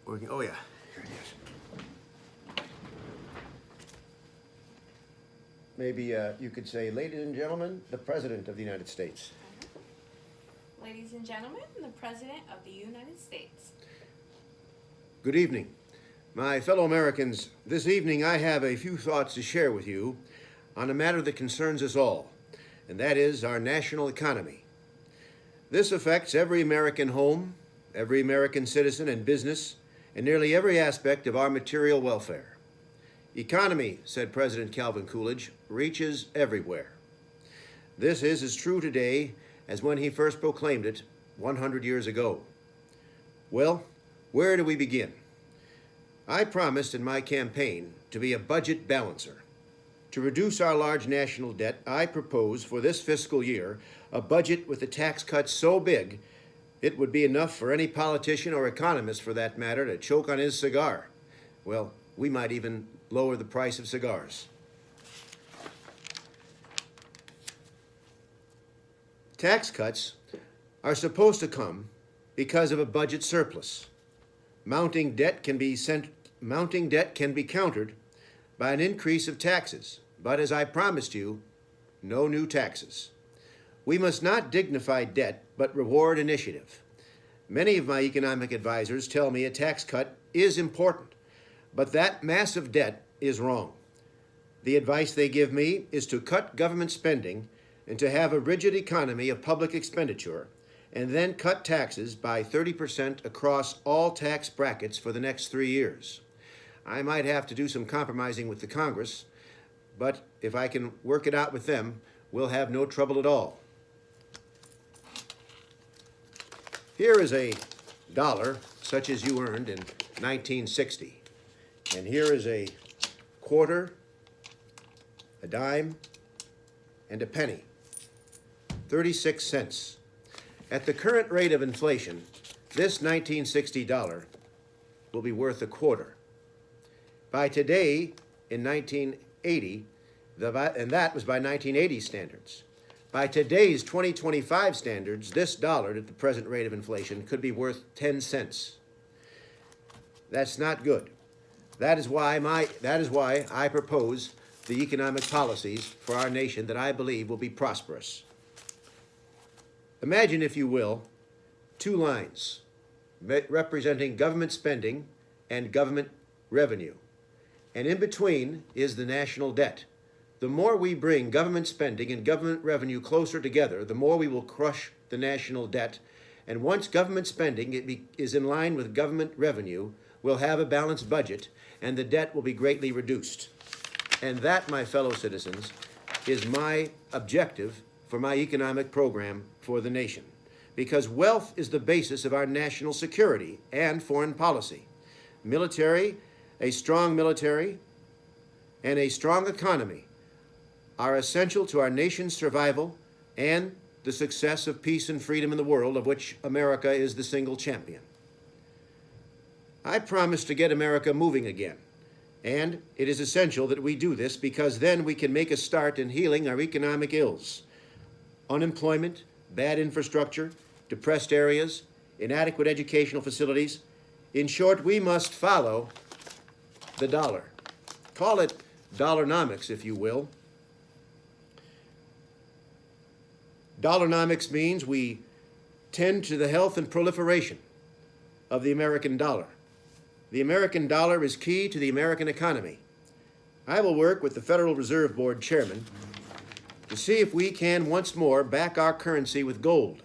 Working. Oh, yeah. Here it is. Maybe you could say, ladies and gentlemen, the President of the United States. Ladies and gentlemen, the President of the United States. Good evening. My fellow Americans, this evening I have a few thoughts to share with you on a matter that concerns us all, and that is our national economy. This affects every American home, every American citizen and business, and nearly every aspect of our material welfare. Economy, said President Calvin Coolidge, reaches everywhere. This is as true today as when he first proclaimed it 100 years ago. Well, where do we begin? I promised in my campaign to be a budget balancer. To reduce our large national debt, I propose for this fiscal year a budget with a tax cut so big it would be enough for any politician or economist, for that matter, to choke on his cigar. Well, we might even lower the price of cigars. Tax cuts are supposed to come because of a budget surplus. Mounting debt can be countered by an increase of taxes, but as I promised you, no new taxes. We must not dignify debt, but reward initiative. Many of my economic advisors tell me a tax cut is important, but that massive debt is wrong. The advice they give me is to cut government spending and to have a rigid economy of public expenditure, and then cut taxes by 30% across all tax brackets for the next 3 years. I might have to do some compromising with the Congress, but if I can work it out with them, we'll have no trouble at all. Here is a dollar, such as you earned in 1960. And here is a quarter, a dime, and a penny. 36 cents. At the current rate of inflation, this 1960 dollar will be worth a quarter. By today, in 1980, and that was by 1980 standards. By today's 2025 standards, this dollar at the present rate of inflation could be worth 10 cents. That's not good. That is why I propose the economic policies for our nation that I believe will be prosperous. Imagine, if you will, two lines representing government spending and government revenue. And in between is the national debt. The more we bring government spending and government revenue closer together, the more we will crush the national debt. And once government spending is in line with government revenue, we'll have a balanced budget and the debt will be greatly reduced. And that, my fellow citizens, is my objective for my economic program for the nation. Because wealth is the basis of our national security and foreign policy. A strong military, and a strong economy are essential to our nation's survival and the success of peace and freedom in the world, of which America is the single champion. I promise to get America moving again, and it is essential that we do this because then we can make a start in healing our economic ills. Unemployment, bad infrastructure, depressed areas, inadequate educational facilities. In short, we must follow the dollar. Call it dollarnomics, if you will. Dollarnomics means we tend to the health and proliferation of the American dollar. The American dollar is key to the American economy. I will work with the Federal Reserve Board chairman to see if we can once more back our currency with gold.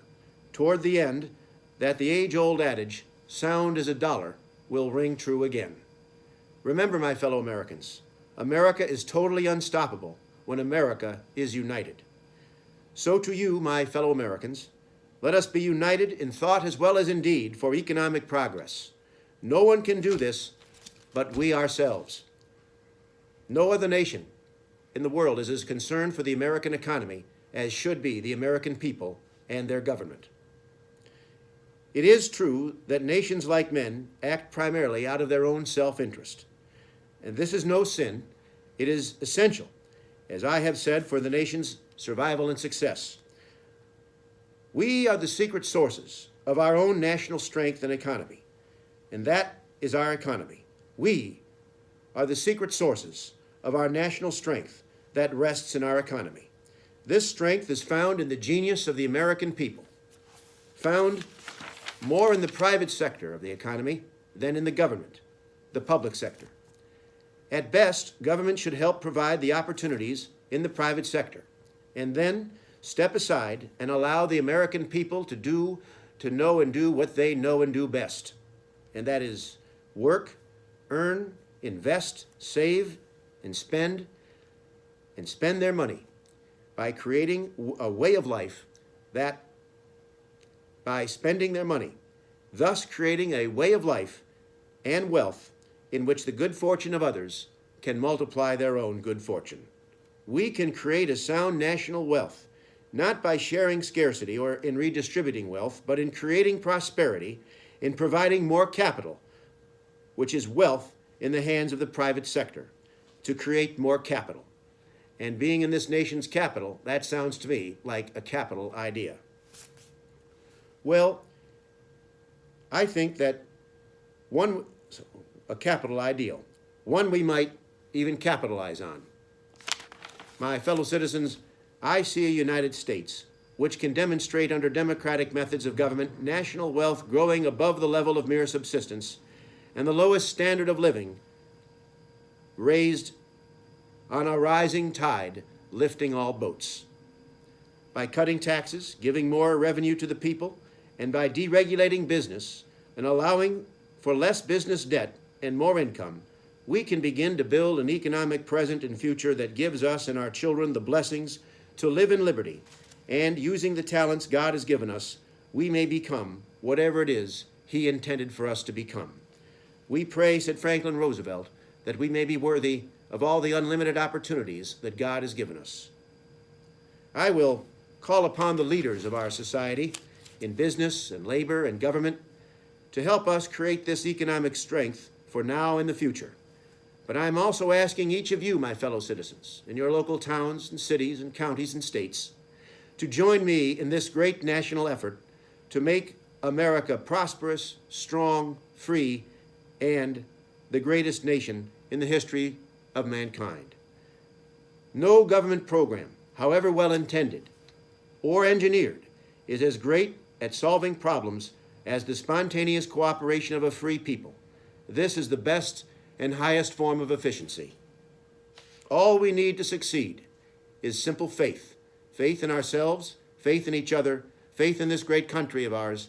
Toward the end, that the age-old adage, sound as a dollar, will ring true again. Remember, my fellow Americans, America is totally unstoppable when America is united. So to you, my fellow Americans, let us be united in thought as well as in deed for economic progress. No one can do this but we ourselves. No other nation in the world is as concerned for the American economy as should be the American people and their government. It is true that nations like men act primarily out of their own self-interest. And this is no sin. It is essential, as I have said, for the nation's survival and success. We are the secret sources of our own national strength and economy, and that is our economy. We are the secret sources of our national strength that rests in our economy. This strength is found in the genius of the American people, found more in the private sector of the economy than in the government, the public sector. At best, government should help provide the opportunities in the private sector, and then step aside and allow the American people to know and do what they know and do best. And that is work, earn, invest, save, and spend their money by creating a way of life that, by spending their money, thus creating a way of life and wealth in which the good fortune of others can multiply their own good fortune. We can create a sound national wealth, not by sharing scarcity or in redistributing wealth, but in creating prosperity, in providing more capital, which is wealth in the hands of the private sector, to create more capital. And being in this nation's capital, that sounds to me like a capital idea. Well, I think that a capital ideal, one we might even capitalize on. My fellow citizens, I see a United States which can demonstrate under democratic methods of government national wealth growing above the level of mere subsistence and the lowest standard of living raised on a rising tide, lifting all boats. By cutting taxes, giving more revenue to the people, and by deregulating business and allowing for less business debt and more income, we can begin to build an economic present and future that gives us and our children the blessings to live in liberty, and using the talents God has given us, we may become whatever it is He intended for us to become. We pray, said Franklin Roosevelt, that we may be worthy of all the unlimited opportunities that God has given us. I will call upon the leaders of our society in business and labor and government to help us create this economic strength for now and the future. But I'm also asking each of you, my fellow citizens, in your local towns and cities and counties and states, to join me in this great national effort to make America prosperous, strong, free, and the greatest nation in the history of mankind. No government program, however well intended or engineered, is as great at solving problems as the spontaneous cooperation of a free people. This is the best and highest form of efficiency. All we need to succeed is simple faith. Faith in ourselves, faith in each other, faith in this great country of ours,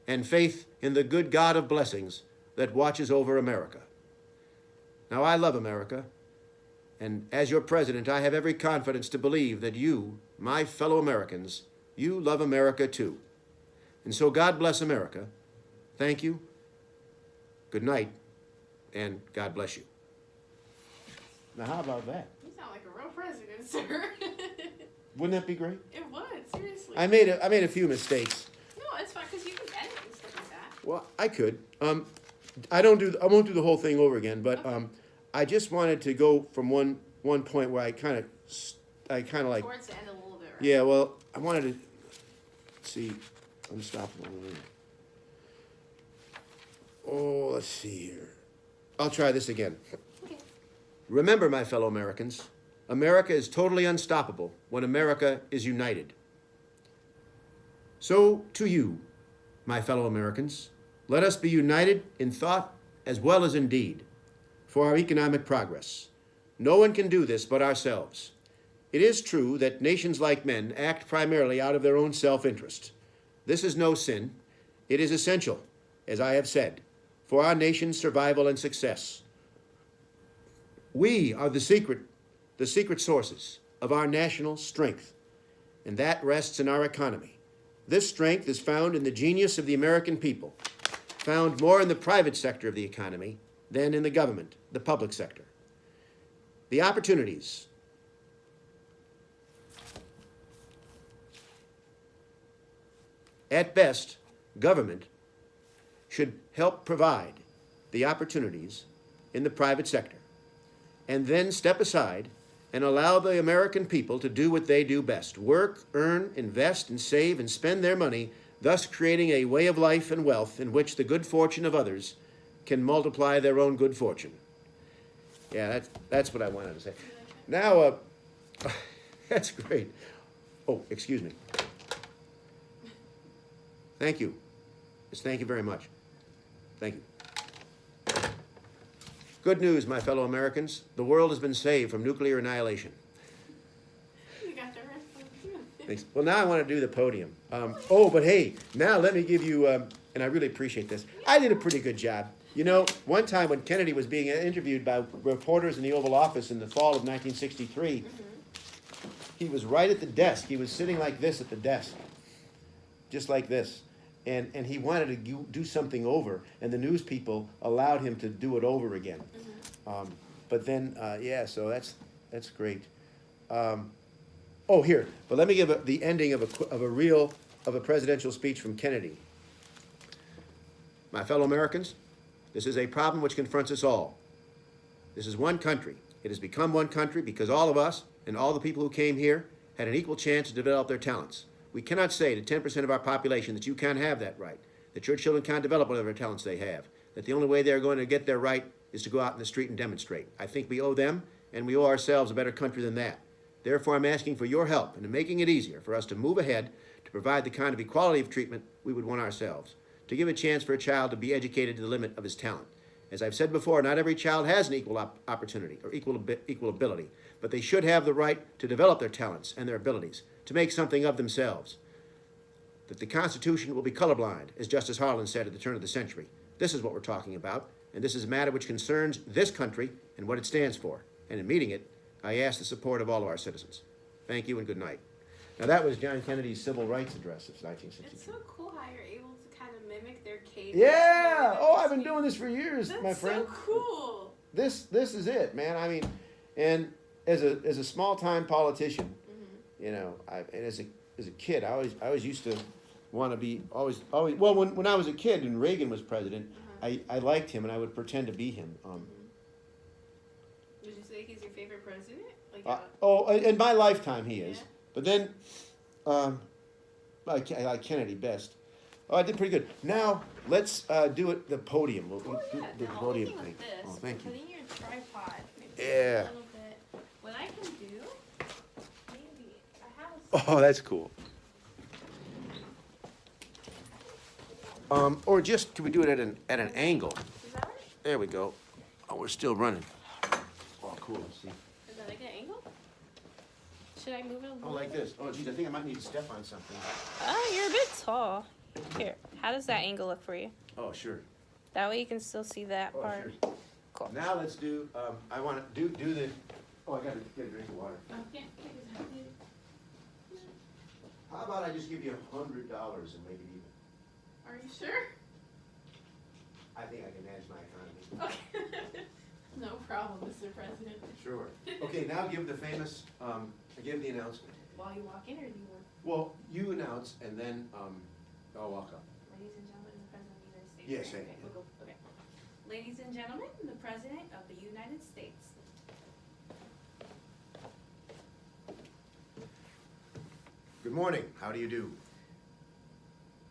and faith in the good God of blessings that watches over America. Now, I love America, and as your president, I have every confidence to believe that you, my fellow Americans, you love America too. And so God bless America. Thank you. Good night, and God bless you. Now, how about that? You sound like a real president, sir. Wouldn't that be great? It would, seriously. I made a few mistakes. No, it's fine, because you can edit and stuff like that. Well, I could. I won't do the whole thing over again, but I just wanted to go from one point where I kind of like. Towards the end a little bit, right? Yeah, well, I wanted to see. Unstoppable. Oh, let's see here. I'll try this again. Okay. Remember, my fellow Americans, America is totally unstoppable when America is united. So, to you, my fellow Americans, let us be united in thought as well as in deed for our economic progress. No one can do this but ourselves. It is true that nations like men act primarily out of their own self-interest. This is no sin. It is essential, as I have said, for our nation's survival and success. We are the secret sources of our national strength, and that rests in our economy. This strength is found in the genius of the American people, found more in the private sector of the economy than in the government, the public sector. The opportunities at best, government should help provide the opportunities in the private sector and then step aside and allow the American people to do what they do best: work, earn, invest, and save and spend their money, thus creating a way of life and wealth in which the good fortune of others can multiply their own good fortune. Yeah, that's what I wanted to say. Now, that's great. Oh, excuse me. Thank you. Yes, thank you very much. Thank you. Good news, my fellow Americans. The world has been saved from nuclear annihilation. You got the rest of it. Thanks. Well, now I want to do the podium. But hey, now let me give you, and I really appreciate this. I did a pretty good job. You know, one time when Kennedy was being interviewed by reporters in the Oval Office in the fall of 1963, he was right at the desk. He was sitting like this at the desk, just like this. And he wanted to do something over, and the news people allowed him to do it over again. But then, so that's great. Here, but let me give the ending of a presidential speech from Kennedy. My fellow Americans, this is a problem which confronts us all. This is one country. It has become one country because all of us and all the people who came here had an equal chance to develop their talents. We cannot say to 10% of our population that you can't have that right, that your children can't develop whatever talents they have, that the only way they're going to get their right is to go out in the street and demonstrate. I think we owe them, and we owe ourselves a better country than that. Therefore, I'm asking for your help in making it easier for us to move ahead to provide the kind of equality of treatment we would want ourselves, to give a chance for a child to be educated to the limit of his talent. As I've said before, not every child has an equal opportunity or equal ability, but they should have the right to develop their talents and their abilities, to make something of themselves. That the Constitution will be colorblind, as Justice Harlan said at the turn of the century. This is what we're talking about, and this is a matter which concerns this country and what it stands for. And in meeting it, I ask the support of all of our citizens. Thank you and good night. Now that was John Kennedy's Civil Rights Address of 1962. It's so cool how you're able to kind of mimic their cadence. Yeah! Oh, I've been doing this for years, my friend. That's so cool. This is it, man. I mean, and as a small-time politician, you know, and as a kid, I always used to want to be always. Well, when I was a kid and Reagan was president, I liked him and I would pretend to be him. Would you say he's your favorite president? In my lifetime he is. Yeah. But then, I like Kennedy best. Oh, I did pretty good. Now let's do it. The podium. We'll do the the podium only thing. thing with this, Oh, thank you. putting your tripod. Maybe Yeah. A little bit. What I can do, maybe I have a. Oh, that's cool. Or just can we do it at an angle? Is that right? There we go. Oh, we're still running. Oh, cool. See. Is that a good angle? Should I move it a little? Oh, like this. Oh, geez, I think I might need to step on something. You're a bit tall. Here, how does that angle look for you? Oh, sure. That way you can still see that Oh, part. sure. Cool. Now let's do. I want to do the. Oh, I got to get a drink of water. Oh, yeah. How about I just give you $100 and make it even? Are you sure? I think I can manage my economy. Okay. No problem, Mr. President. Sure. Okay, now give the famous. Give the announcement. While you walk in, or do you want? Well, you announce and then I'll walk up. Ladies and gentlemen, the President of the United States. Yes, right? I- Okay, we'll go. Okay. Ladies and gentlemen, the President of the United States. Good morning. How do you do?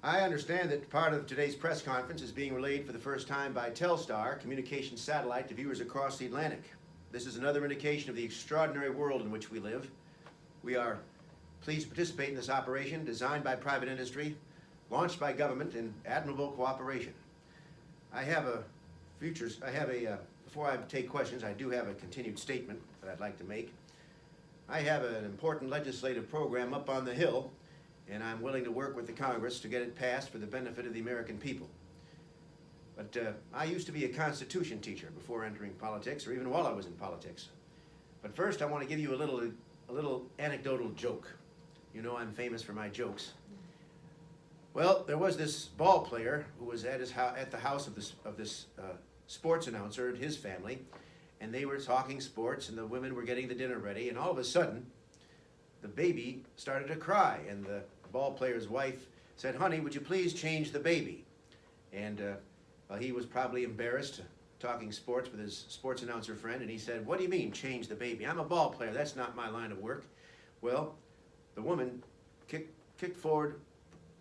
I understand that part of today's press conference is being relayed for the first time by Telstar, communications satellite, to viewers across the Atlantic. This is another indication of the extraordinary world in which we live. We are pleased to participate in this operation designed by private industry, launched by government in admirable cooperation. Before I take questions, I do have a continued statement that I'd like to make. I have an important legislative program up on the Hill, and I'm willing to work with the Congress to get it passed for the benefit of the American people. But I used to be a Constitution teacher before entering politics, or even while I was in politics. But first, I want to give you a little anecdotal joke. You know I'm famous for my jokes. Well, there was this ball player who was at the house of this sports announcer and his family, and they were talking sports, and the women were getting the dinner ready, and all of a sudden, the baby started to cry, and the ball player's wife said, "Honey, would you please change the baby?" And he was probably embarrassed talking sports with his sports announcer friend, and he said, "What do you mean, change the baby? I'm a ball player. That's not my line of work." Well, the woman kicked forward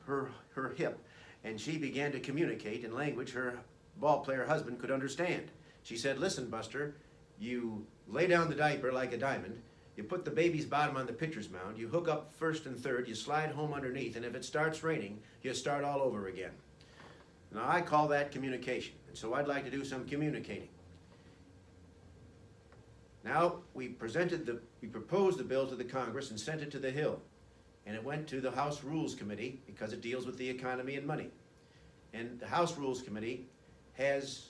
her hip, and she began to communicate in language her ball player husband could understand. She said, listen, Buster, you lay down the diaper like a diamond, you put the baby's bottom on the pitcher's mound, you hook up first and third, you slide home underneath, and if it starts raining, you start all over again. Now, I call that communication, and so I'd like to do some communicating. Now, we proposed the bill to the Congress and sent it to the Hill, and it went to the House Rules Committee because it deals with the economy and money. And the House Rules Committee has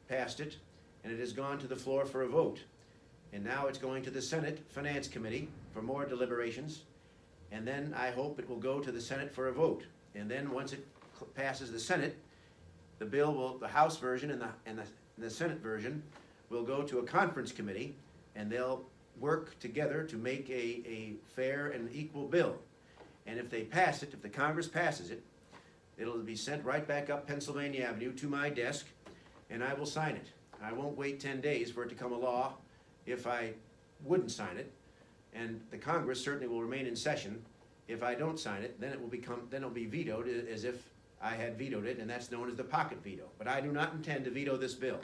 passed it, and it has gone to the floor for a vote. And now it's going to the Senate Finance Committee for more deliberations, and then I hope it will go to the Senate for a vote. And then once it passes the Senate, the bill will, the House version and the Senate version will go to a conference committee, and they'll work together to make a fair and equal bill. And if they pass it, if the Congress passes it, it'll be sent right back up Pennsylvania Avenue to my desk, and I will sign it. I won't wait 10 days for it to become a law if I wouldn't sign it, and the Congress certainly will remain in session. If I don't sign it, then it'll be vetoed as if I had vetoed it, and that's known as the pocket veto. But I do not intend to veto this bill.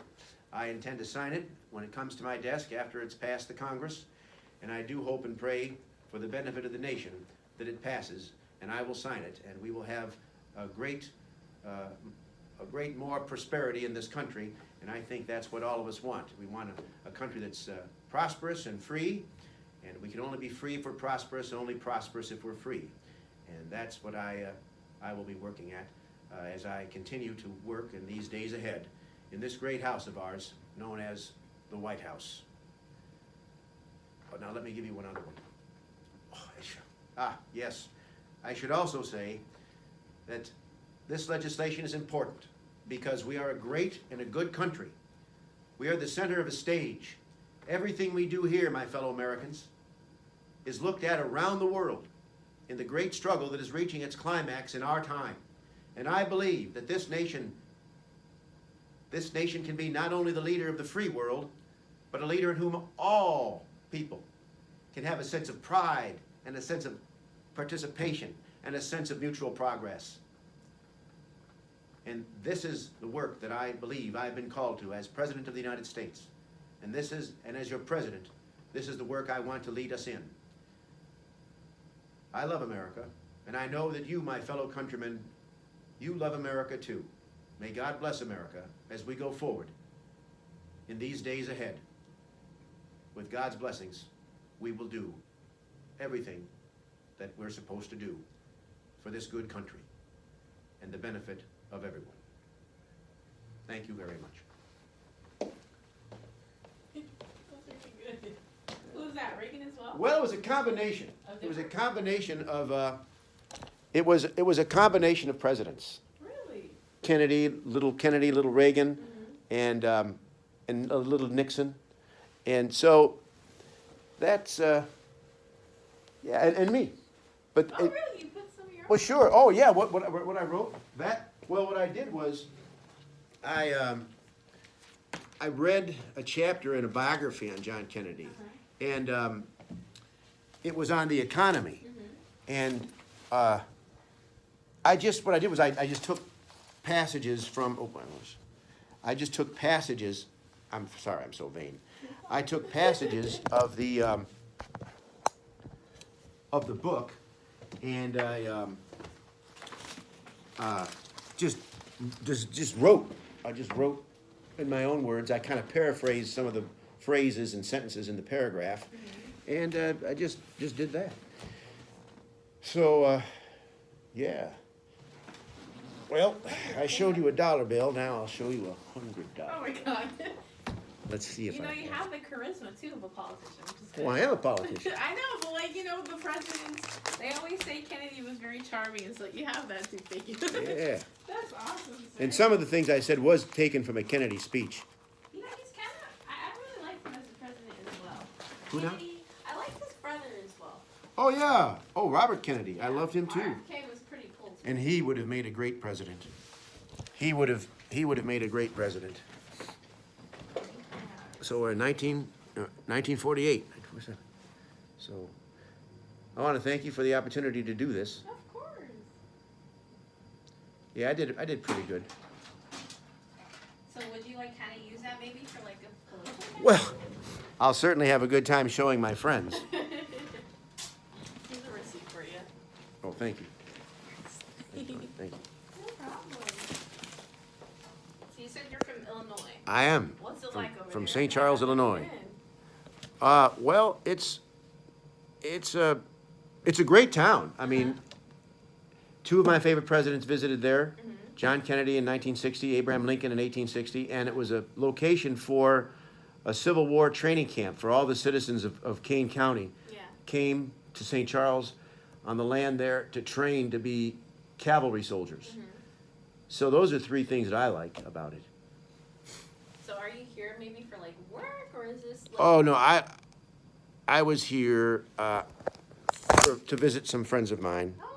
I intend to sign it when it comes to my desk after it's passed the Congress, and I do hope and pray for the benefit of the nation that it passes, and I will sign it, and we will have a great more prosperity in this country, and I think that's what all of us want. We want a country that's prosperous and free, and we can only be free if we're prosperous, only prosperous if we're free. And that's what I will be working at as I continue to work in these days ahead in this great house of ours known as the White House. Oh, now let me give you one other one. Yes. I should also say that this legislation is important because we are a great and a good country. We are the center of a stage. Everything we do here, my fellow Americans, is looked at around the world in the great struggle that is reaching its climax in our time. And I believe that this nation can be not only the leader of the free world, but a leader in whom all people can have a sense of pride and a sense of participation and a sense of mutual progress. And this is the work that I believe I've been called to as President of the United States. And as your President, this is the work I want to lead us in. I love America, and I know that you, my fellow countrymen, you love America too. May God bless America as we go forward in these days ahead. With God's blessings, we will do everything that we're supposed to do for this good country and the benefit of everyone. Thank you very much. Who was that? Reagan as well? Well, it was a combination. It was a combination of it was a combination of presidents. Really? Kennedy, little Reagan, and a little Nixon, and so that's yeah, and me. But Oh, really? You put some of your well, sure. Oh, yeah. What I wrote that? Well, what I did was I read a chapter in a biography on John Kennedy, and it was on the economy, and what I did was I just took passages from. I just took passages. I'm sorry, I'm so vain. I took passages of the book, and I just wrote. I just wrote in my own words. I kind of paraphrased some of the phrases and sentences in the paragraph, and I just did that. So, yeah. Well, I showed you a $1 bill. Now I'll show you $100. Oh my God. Let's see if You know, I you can. have the charisma too of a politician, which is good. Well, I am a politician. I know, but the presidents, they always say Kennedy was very charming, and so you have that too, thank you. Yeah. That's awesome. Sir. And some of the things I said was taken from a Kennedy speech. You know, he's kind of, I really like him as the president as well. Who now? Kennedy, I like his brother as well. Oh, yeah. Oh, Robert Kennedy. I loved him too. RFK was pretty cool too. And he would have made a great president. He would have made a great president. So we're in 1948. So I want to thank you for the opportunity to do this. Of course. Yeah, I did pretty good. would you like kind of use that maybe for like a political? Well, I'll certainly have a good time showing my friends. Here's a receipt for you. Oh, thank you. Thank you. Thank you. No problem. So you said you're from Illinois. I am. What's it from, like over from there? St. Charles, I've never Illinois. been. Well, it's a great town. I mean, two of my favorite presidents visited there. John Kennedy in 1960, Abraham Lincoln in 1860, and it was a location for a Civil War training camp for all the citizens of Kane County. Yeah. Came to St. Charles on the land there to train to be cavalry soldiers. So those are three things that I like about it. So are you here maybe for like work or is this? Like, Oh no, I was here to visit some friends of mine. Oh,